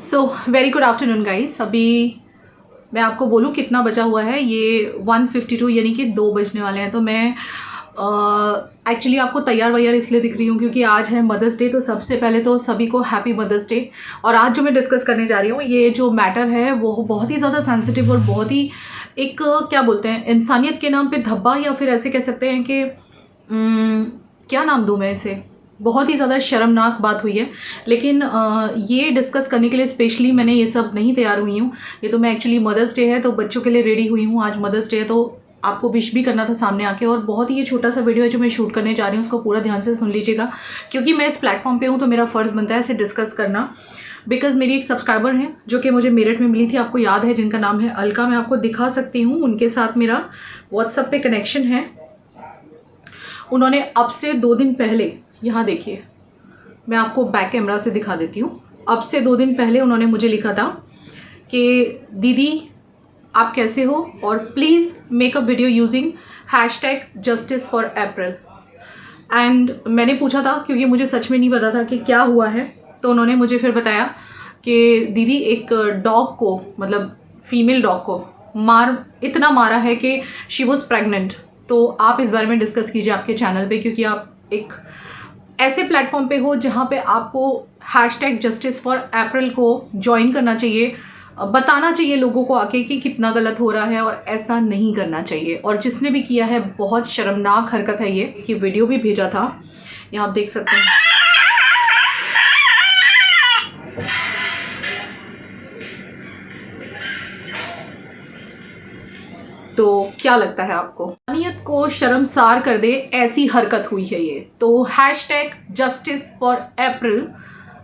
So very good afternoon guys. अभी मैं आपको बोलूँ कितना बचा हुआ है, ये 1:52 यानी कि 2 बजने वाले हैं। तो मैं एक्चुअली आपको तैयार वैयार इसलिए दिख रही हूँ क्योंकि आज है मदर्स डे। तो सबसे पहले तो सभी को हैप्पी मदर्स डे। और आज जो मैं डिस्कस करने जा रही हूँ, ये जो मैटर है वो बहुत ही ज़्यादा सेंसिटिव और बहुत ही एक क्या बोलते हैं, इंसानियत के नाम पे धब्बा, या फिर ऐसे कह सकते हैं कि क्या नाम दूँ मैं इसे, बहुत ही ज़्यादा शर्मनाक बात हुई है। लेकिन ये डिस्कस करने के लिए स्पेशली मैंने ये सब नहीं तैयार हुई हूँ। ये तो मैं एक्चुअली मदर्स डे है तो बच्चों के लिए रेडी हुई हूँ। आज मदर्स डे है तो आपको विश भी करना था सामने आके। और बहुत ही ये छोटा सा वीडियो है जो मैं शूट करने जा रही हूँ, उसको पूरा ध्यान से सुन लीजिएगा क्योंकि मैं इस प्लेटफॉर्म पे हूँ तो मेरा फ़र्ज़ बनता है इसे डिस्कस करना। बिकॉज मेरी एक सब्सक्राइबर हैं जो कि मुझे मेरठ में मिली थी, आपको याद है, जिनका नाम है अलका। मैं आपको दिखा सकती हूँ, उनके साथ मेरा व्हाट्सएप पे कनेक्शन है। उन्होंने अब से 2 दिन पहले, यहाँ देखिए, मैं आपको बैक कैमरा से दिखा देती हूँ। अब से 2 दिन पहले उन्होंने मुझे लिखा था कि दीदी आप कैसे हो, और please make a video using #JusticeForApril। And मैंने पूछा था क्योंकि मुझे सच में नहीं पता था कि क्या हुआ है। तो उन्होंने मुझे फिर बताया कि दीदी एक डॉग को, मतलब फीमेल डॉग को इतना मारा है कि शी वॉज प्रेग्नेंट। तो आप इस बारे में डिस्कस कीजिए आपके चैनल पे, क्योंकि आप एक ऐसे प्लेटफॉर्म पे हो जहाँ पे आपको #JusticeForApril को ज्वाइन करना चाहिए, बताना चाहिए लोगों को आके कि कितना गलत हो रहा है और ऐसा नहीं करना चाहिए। और जिसने भी किया है, बहुत शर्मनाक हरकत है ये वीडियो भी भेजा था, यहाँ आप देख सकते हैं। तो क्या लगता है आपको, इंसानियत को शर्मसार कर दे ऐसी हरकत हुई है ये। तो #JusticeForApril,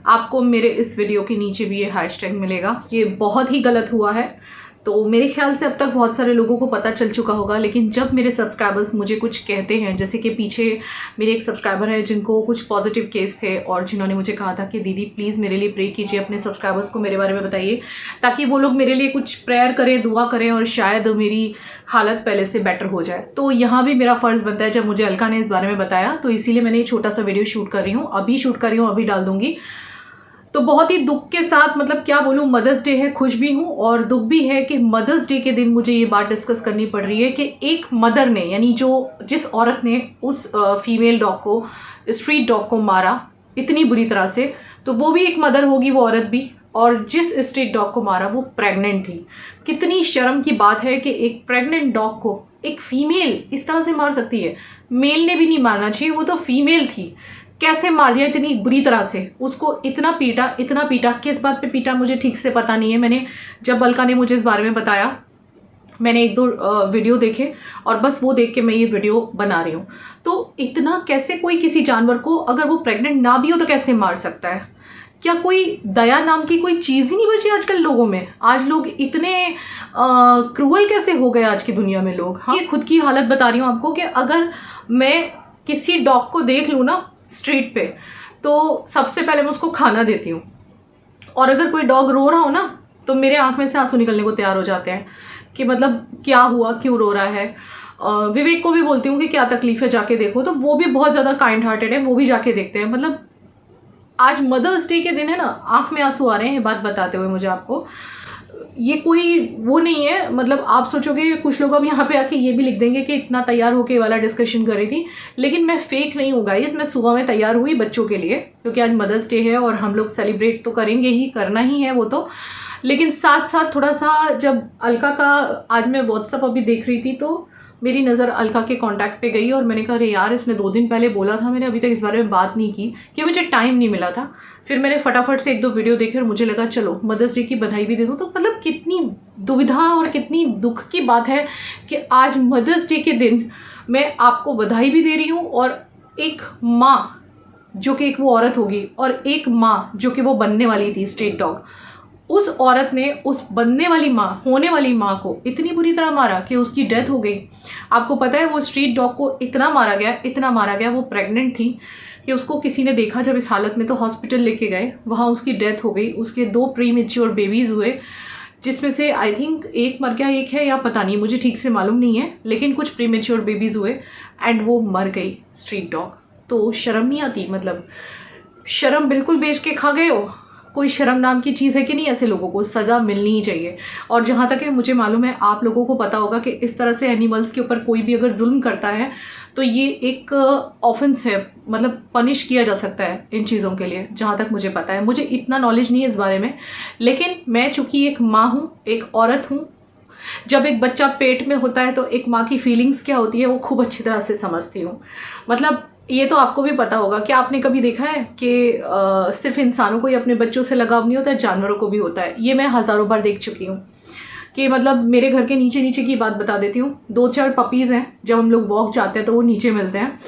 आपको मेरे इस वीडियो के नीचे भी ये हैशटैग मिलेगा। ये बहुत ही गलत हुआ है। तो मेरे ख्याल से अब तक बहुत सारे लोगों को पता चल चुका होगा, लेकिन जब मेरे सब्सक्राइबर्स मुझे कुछ कहते हैं, जैसे कि पीछे मेरे एक सब्सक्राइबर है जिनको कुछ पॉजिटिव केस थे और जिन्होंने मुझे कहा था कि दीदी प्लीज़ मेरे लिए प्रे कीजिए, अपने सब्सक्राइबर्स को मेरे बारे में बताइए ताकि वो लोग मेरे लिए कुछ प्रेयर करें, दुआ करें और शायद मेरी हालत पहले से बेटर हो जाए। तो यहाँ भी मेरा फ़र्ज़ बनता है, जब मुझे अलका ने इस बारे में बताया तो इसीलिए मैंने ये छोटा सा वीडियो शूट कर रही हूँ, अभी डाल दूँगी। तो बहुत ही दुख के साथ, मतलब क्या बोलूँ, मदर्स डे है, खुश भी हूँ और दुख भी है कि मदर्स डे के दिन मुझे ये बात डिस्कस करनी पड़ रही है कि एक मदर ने, यानी जिस औरत ने उस फीमेल डॉग को, स्ट्रीट डॉग को मारा इतनी बुरी तरह से, तो वो भी एक मदर होगी, वो औरत भी। और जिस स्ट्रीट डॉग को मारा वो प्रेग्नेंट थी। कितनी शर्म की बात है कि एक प्रेग्नेंट डॉग को एक फीमेल इस तरह से मार सकती है। मेल ने भी नहीं मारना चाहिए, वो तो फीमेल थी, कैसे मार दिया इतनी बुरी तरह से। उसको इतना पीटा, किस बात पे पीटा मुझे ठीक से पता नहीं है। मैंने जब अलका ने मुझे इस बारे में बताया, मैंने 1-2 वीडियो देखे और बस वो देख के मैं ये वीडियो बना रही हूँ। तो इतना कैसे कोई किसी जानवर को, अगर वो प्रेग्नेंट ना भी हो तो कैसे मार सकता है? क्या कोई दया नाम की कोई चीज़ ही नहीं बची आजकल लोगों में? आज लोग इतने क्रूअल कैसे हो गए आज की दुनिया में लोग। हाँ, ये खुद की हालत बता रही हूँ आपको कि अगर मैं किसी डॉग को देख लूँ ना स्ट्रीट पे, तो सबसे पहले मैं उसको खाना देती हूँ। और अगर कोई डॉग रो रहा हो ना तो मेरे आंख में से आंसू निकलने को तैयार हो जाते हैं कि मतलब क्या हुआ, क्यों रो रहा है। विवेक को भी बोलती हूँ कि क्या तकलीफ है, जाके देखो। तो वो भी बहुत ज़्यादा काइंड हार्टेड है, वो भी जाके देखते हैं। मतलब आज मदर्स डे के दिन है ना, आंख में आंसू आ रहे हैं ये बात बताते हुए मुझे आपको। ये कोई वो नहीं है, मतलब आप सोचोगे कुछ लोग अब यहाँ पे आके ये भी लिख देंगे कि इतना तैयार होके वाला डिस्कशन कर रही थी, लेकिन मैं फेक नहीं हूँ गाइस। मैं सुबह में तैयार हुई बच्चों के लिए क्योंकि आज मदर्स डे है और हम लोग सेलिब्रेट तो करेंगे ही, करना ही है वो तो। लेकिन साथ साथ थोड़ा सा, जब अलका का आज मैं व्हाट्सअप अभी देख रही थी तो मेरी नज़र अलका के कांटेक्ट पे गई और मैंने कहा अरे यार, इसने 2 दिन पहले बोला था, मैंने अभी तक इस बारे में बात नहीं की कि मुझे टाइम नहीं मिला था। फिर मैंने फटाफट से 1-2 वीडियो देखे और मुझे लगा चलो मदर्स डे की बधाई भी दे दूँ। तो मतलब कितनी दुविधा और कितनी दुख की बात है कि आज मदर्स डे के दिन मैं आपको बधाई भी दे रही हूँ, और एक माँ जो कि एक वो औरत होगी और एक माँ जो कि वो बनने वाली थी स्ट्रीट डॉग, उस औरत ने उस बनने वाली माँ, होने वाली माँ को इतनी बुरी तरह मारा कि उसकी डेथ हो गई। आपको पता है वो स्ट्रीट डॉग को इतना मारा गया, वो प्रेग्नेंट थी कि उसको किसी ने देखा जब इस हालत में तो हॉस्पिटल लेके गए, वहाँ उसकी डेथ हो गई। उसके 2 प्रीमेच्योर बेबीज़ हुए, जिसमें से आई थिंक एक मर गया, एक है या पता नहीं, मुझे ठीक से मालूम नहीं है, लेकिन कुछ प्रीमेच्योर बेबीज़ हुए एंड वो मर गई स्ट्रीट डॉग। तो शर्म नहीं आती? मतलब शर्म बिल्कुल बेच के खा गए हो। कोई शर्म नाम की चीज़ है कि नहीं, ऐसे लोगों को सज़ा मिलनी ही चाहिए। और जहाँ तक है मुझे मालूम है, आप लोगों को पता होगा कि इस तरह से एनिमल्स के ऊपर कोई भी अगर जुल्म करता है तो ये एक ऑफेंस है, मतलब पनिश किया जा सकता है इन चीज़ों के लिए, जहाँ तक मुझे पता है। मुझे इतना नॉलेज नहीं है इस बारे में, लेकिन मैं चूँकि एक माँ हूँ, एक औरत हूँ, जब एक बच्चा पेट में होता है तो एक माँ की फीलिंग्स क्या होती है वो खूब अच्छी तरह से समझती हूँ। मतलब ये तो आपको भी पता होगा कि आपने कभी देखा है कि सिर्फ इंसानों को ही अपने बच्चों से लगाव नहीं होता है, जानवरों को भी होता है। ये मैं हज़ारों बार देख चुकी हूँ कि मतलब मेरे घर के नीचे नीचे की बात बता देती हूँ। 2-4 पपीज़ हैं, जब हम लोग वॉक जाते हैं तो वो नीचे मिलते हैं।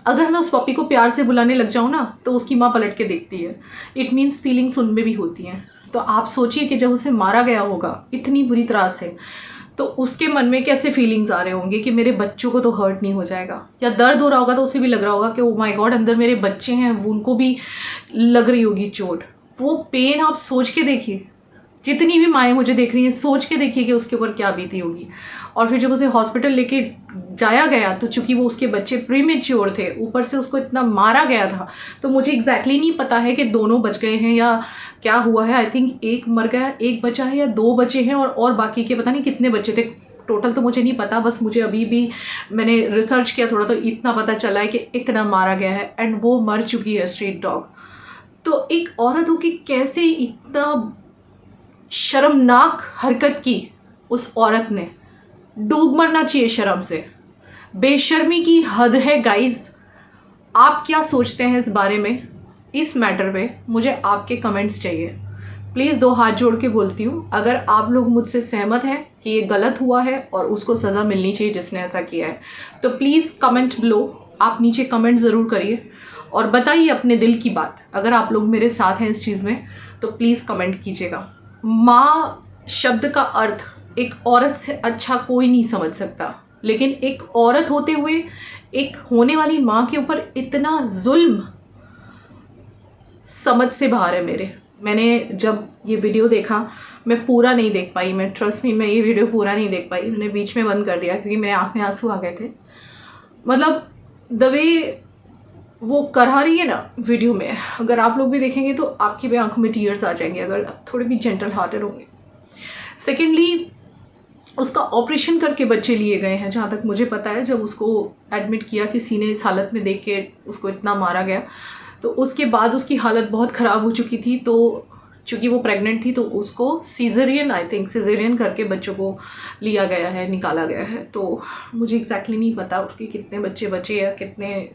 अगर मैं उस पपी को प्यार से बुलाने लग जाऊँ ना तो उसकी माँ पलट के देखती है। इट मीन्स फीलिंग्स उनमें भी होती हैं। तो आप सोचिए कि जब उसे मारा गया होगा इतनी बुरी तरह से, तो उसके मन में कैसे फीलिंग्स आ रहे होंगे कि मेरे बच्चों को तो हर्ट नहीं हो जाएगा, या दर्द हो रहा होगा तो उसे भी लग रहा होगा कि ओ माय गॉड, अंदर मेरे बच्चे हैं, वो उनको भी लग रही होगी चोट। वो पेन आप सोच के देखिए, जितनी भी माएँ मुझे देख रही हैं सोच के देखिए कि उसके ऊपर क्या बीती होगी। और फिर जब उसे हॉस्पिटल लेके जाया गया तो चूंकि वो उसके बच्चे प्रीमेच्योर थे, ऊपर से उसको इतना मारा गया था, तो मुझे एग्जैक्टली नहीं पता है कि दोनों बच गए हैं या क्या हुआ है। आई थिंक एक मर गया, एक बचा है, या 2 बचे हैं, और बाकी के पता नहीं कितने बच्चे थे टोटल, तो मुझे नहीं पता। बस मुझे अभी भी मैंने रिसर्च किया थोड़ा, तो इतना पता चला है कि इतना मारा गया है, एंड वो मर चुकी है स्ट्रीट डॉग। तो एक औरत हो कि कैसे इतना शर्मनाक हरकत की उस औरत ने, डूब मरना चाहिए शर्म से। बेशर्मी की हद है गाइस। आप क्या सोचते हैं इस बारे में, इस मैटर पे? मुझे आपके कमेंट्स चाहिए प्लीज़। 2 हाथ जोड़ के बोलती हूँ, अगर आप लोग मुझसे सहमत हैं कि ये गलत हुआ है और उसको सज़ा मिलनी चाहिए जिसने ऐसा किया है, तो प्लीज़ कमेंट बिलो। आप नीचे कमेंट ज़रूर करिए और बताइए अपने दिल की बात। अगर आप लोग मेरे साथ हैं इस चीज़ में तो प्लीज़ कमेंट कीजिएगा। माँ शब्द का अर्थ एक औरत से अच्छा कोई नहीं समझ सकता, लेकिन एक औरत होते हुए एक होने वाली माँ के ऊपर इतना जुल्म समझ से बाहर है मेरे। मैंने जब ये वीडियो देखा, मैं पूरा नहीं देख पाई, मैं ट्रस्ट मी, मैं ये वीडियो पूरा नहीं देख पाई, मैंने बीच में बंद कर दिया क्योंकि मेरे आँख में आंसू आ गए थे। मतलब द वे वो करा रही है ना वीडियो में, अगर आप लोग भी देखेंगे तो आपकी भी आंखों में टीयर्स आ जाएंगे, अगर आप थोड़े भी जेंटल हार्टेड होंगे। सेकेंडली, उसका ऑपरेशन करके बच्चे लिए गए हैं जहाँ तक मुझे पता है। जब उसको एडमिट किया किसी ने इस हालत में देख के, उसको इतना मारा गया, तो उसके बाद उसकी हालत बहुत ख़राब हो चुकी थी। तो चूँकि वो प्रेग्नेंट थी तो उसको सीजरियन, आई थिंक सीजरियन करके बच्चों को लिया गया है, निकाला गया है। तो मुझे एग्जैक्टली नहीं पता उसके कितने बच्चे बचे या कितने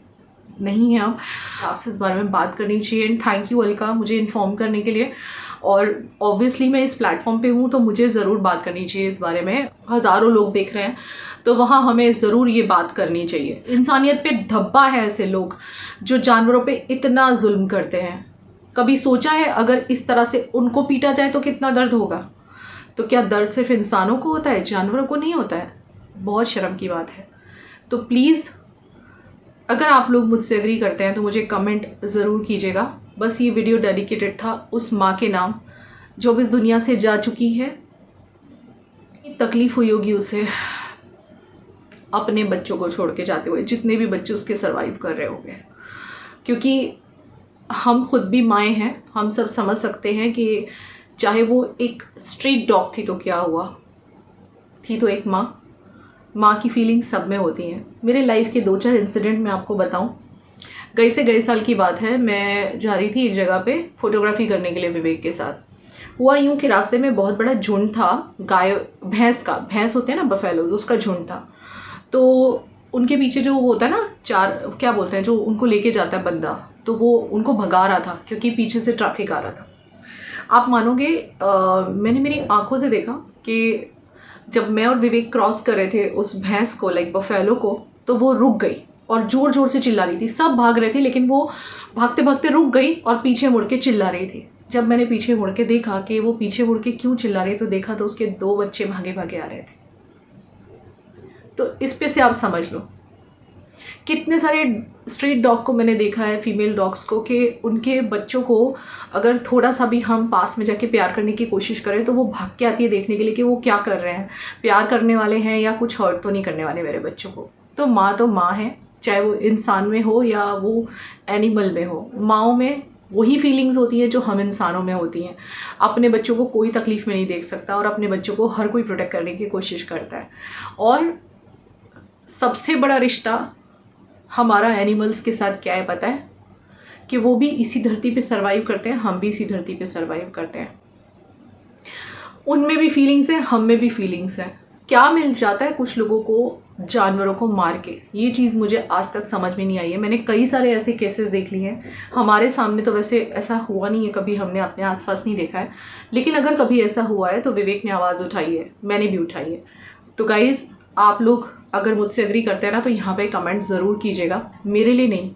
नहीं है। अब आपसे इस बारे में बात करनी चाहिए। एंड थैंक यू अलका मुझे इन्फॉर्म करने के लिए। और ऑब्वियसली मैं इस प्लेटफॉर्म पे हूँ तो मुझे ज़रूर बात करनी चाहिए इस बारे में। हज़ारों लोग देख रहे हैं तो वहाँ हमें ज़रूर ये बात करनी चाहिए। इंसानियत पे धब्बा है ऐसे लोग जो जानवरों पे इतना जुल्म करते हैं। कभी सोचा है अगर इस तरह से उनको पीटा जाए तो कितना दर्द होगा? तो क्या दर्द सिर्फ इंसानों को होता है, जानवरों को नहीं होता है? बहुत शर्म की बात है। तो प्लीज़ अगर आप लोग मुझसे एग्री करते हैं तो मुझे कमेंट ज़रूर कीजिएगा। बस ये वीडियो डेडिकेटेड था उस माँ के नाम जो अब इस दुनिया से जा चुकी है। तकलीफ़ हुई होगी उसे अपने बच्चों को छोड़ के जाते हुए, जितने भी बच्चे उसके सर्वाइव कर रहे होंगे, क्योंकि हम खुद भी माएँ हैं। हम सब समझ सकते हैं कि चाहे वो एक स्ट्रीट डॉग थी तो क्या हुआ, थी तो एक माँ। माँ की फीलिंग सब में होती हैं। मेरे लाइफ के 2-4 इंसिडेंट मैं आपको बताऊं। गए साल की बात है, मैं जा रही थी एक जगह पे फोटोग्राफी करने के लिए विवेक के साथ। हुआ यूँ कि रास्ते में बहुत बड़ा झुंड था, गाय भैंस होते हैं ना, बफेलोज, उसका झुंड था। तो उनके पीछे जो होता है ना, क्या बोलते हैं, जो उनको लेके जाता है बंदा, तो वो उनको भगा रहा था क्योंकि पीछे से ट्रैफिक आ रहा था। आप मानोगे मैंने मेरी आंखों से देखा कि जब मैं और विवेक क्रॉस कर रहे थे उस भैंस को, लाइक बफेलो को, तो वो रुक गई और ज़ोर ज़ोर से चिल्ला रही थी। सब भाग रहे थे लेकिन वो भागते भागते रुक गई और पीछे मुड़ के चिल्ला रही थी। जब मैंने पीछे मुड़ के देखा कि वो पीछे मुड़ के क्यों चिल्ला रही, तो देखा तो उसके 2 बच्चे भागे भागे आ रहे थे। तो इस पे से आप समझ लो कितने सारे स्ट्रीट डॉग को मैंने देखा है, फीमेल डॉग्स को, कि उनके बच्चों को अगर थोड़ा सा भी हम पास में जाके प्यार करने की कोशिश करें तो वो भाग के आती है देखने के लिए कि वो क्या कर रहे हैं, प्यार करने वाले हैं या कुछ हर्ट तो नहीं करने वाले मेरे बच्चों को। तो माँ है, चाहे वो इंसान में हो या वो एनिमल में हो। माँओं में वही फीलिंग्स होती हैं जो हम इंसानों में होती हैं। अपने बच्चों को कोई तकलीफ़ में नहीं देख सकता और अपने बच्चों को हर कोई प्रोटेक्ट करने की कोशिश करता है। और सबसे बड़ा रिश्ता हमारा एनिमल्स के साथ क्या है पता है? कि वो भी इसी धरती पे सरवाइव करते हैं, हम भी इसी धरती पे सरवाइव करते हैं। उनमें भी फीलिंग्स हैं, हम में भी फीलिंग्स हैं। क्या मिल जाता है कुछ लोगों को जानवरों को मार के, ये चीज़ मुझे आज तक समझ में नहीं आई है। मैंने कई सारे ऐसे केसेस देख लिए हैं। हमारे सामने तो वैसे ऐसा हुआ नहीं है, कभी हमने अपने आसपास नहीं देखा है, लेकिन अगर कभी ऐसा हुआ है तो विवेक ने आवाज़ उठाई है, मैंने भी उठाई है। तो गाइज़, आप लोग अगर मुझसे एग्री करते हैं ना तो यहाँ पे कमेंट ज़रूर कीजिएगा। मेरे लिए नहीं,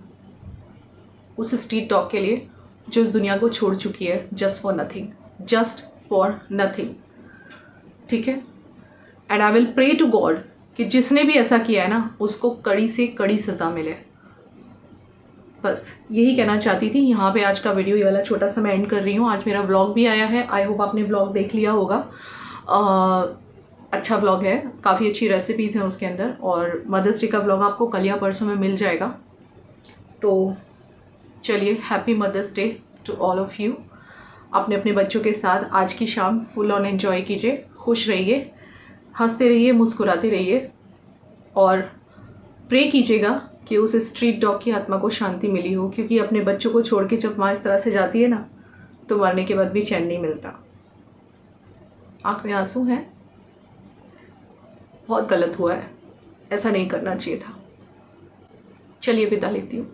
उस स्ट्रीट डॉग के लिए जो इस दुनिया को छोड़ चुकी है just for nothing, just for nothing. ठीक है? And I will pray to God कि जिसने भी ऐसा किया है ना उसको कड़ी से कड़ी सज़ा मिले। बस यही कहना चाहती थी। यहाँ पे आज का वीडियो ये वाला छोटा सा मैं एंड कर रही हूँ। आज मेरा व्लॉग भी आया है, आई होप आपने व्लॉग देख लिया होगा। अच्छा व्लॉग है, काफ़ी अच्छी रेसिपीज़ हैं उसके अंदर, और मदर्स डे का व्लॉग आपको कल या परसों में मिल जाएगा। तो चलिए, happy mother's day to all of you. अपने अपने बच्चों के साथ आज की शाम फुल ऑन एंजॉय कीजिए, खुश रहिए, हंसते रहिए, मुस्कुराते रहिए, और प्रे कीजिएगा कि उस स्ट्रीट डॉग की आत्मा को शांति मिली हो, क्योंकि अपने बच्चों को छोड़ के जब माँ इस तरह से जाती है ना तो मरने के बाद भी चैन नहीं मिलता। आँख में आंसू हैं, बहुत गलत हुआ है, ऐसा नहीं करना चाहिए था। चलिए विदा लेती हूँ।